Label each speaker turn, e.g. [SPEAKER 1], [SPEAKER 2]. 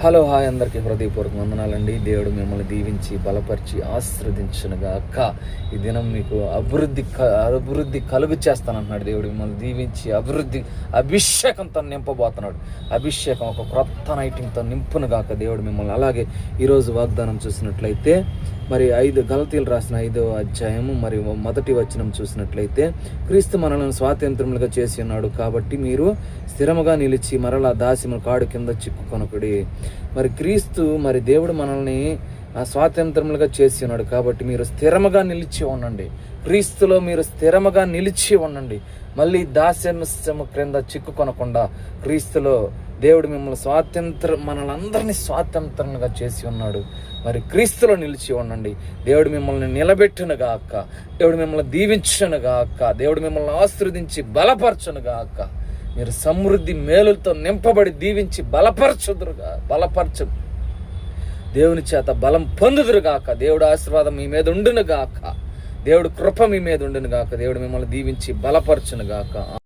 [SPEAKER 1] Hello hi అందరికీ హృదయపూర్వక వందనాలండి. దేవుడు మిమ్మల్ని దీవించి బలపరిచి ఆశీర్వదించునుగాక. ఈ దినం మీకు అభివృద్ధి కలుగు చేస్తానంటున్నాడు దేవుడు. మిమ్మల్ని దీవించి అభిషేకంతో నింపబోతున్నాడు. అభిషేకం ఒక క్రొత్త నైటింగ్తో నింపునుగాక దేవుడు మిమ్మల్ని. అలాగే ఈరోజు వాగ్దానం చూసినట్లయితే మరి గలతీయులు రాసిన 5వ అధ్యాయము మరి 1వ వచనం చూసినట్లయితే, క్రీస్తు మనలను స్వాతంత్రములుగా చేసి ఉన్నాడు కాబట్టి మీరు స్థిరముగా నిలిచి మరలా దాసిముల కాడు కింద చిక్కుకొనకుడి. మరి క్రీస్తు మరి దేవుడు మనల్ని స్వాతంత్రములుగా చేసి ఉన్నాడు కాబట్టి మీరు స్థిరముగా నిలిచి ఉండండి. క్రీస్తులో మీరు స్థిరముగా నిలిచి ఉండండి. మళ్ళీ దాస్యము క్రింద చిక్కుకొనకుండా క్రీస్తులో దేవుడు మిమ్మల్ని మనలందరినీ స్వాతంత్రంగా చేసి ఉన్నాడు. మరి క్రీస్తులో నిలిచి ఉండండి. దేవుడు మిమ్మల్ని నిలబెట్టునుగాక. దేవుడు మిమ్మల్ని దీవించునుగాక. దేవుడు మిమ్మల్ని ఆశీర్వదించి బలపరచునుగాక. మీరు సమృద్ధి మేలులతో నింపబడి దీవించి బలపరచు దేవుని చేత బలం పొందుదురుగాక. దేవుడు ఆశీర్వాదం మీ మీద ఉండునుగాక. దేవుడు కృప మీ మీద ఉండునుగాక. దేవుడు మిమ్మల్ని దీవించి బలపరచునుగాక.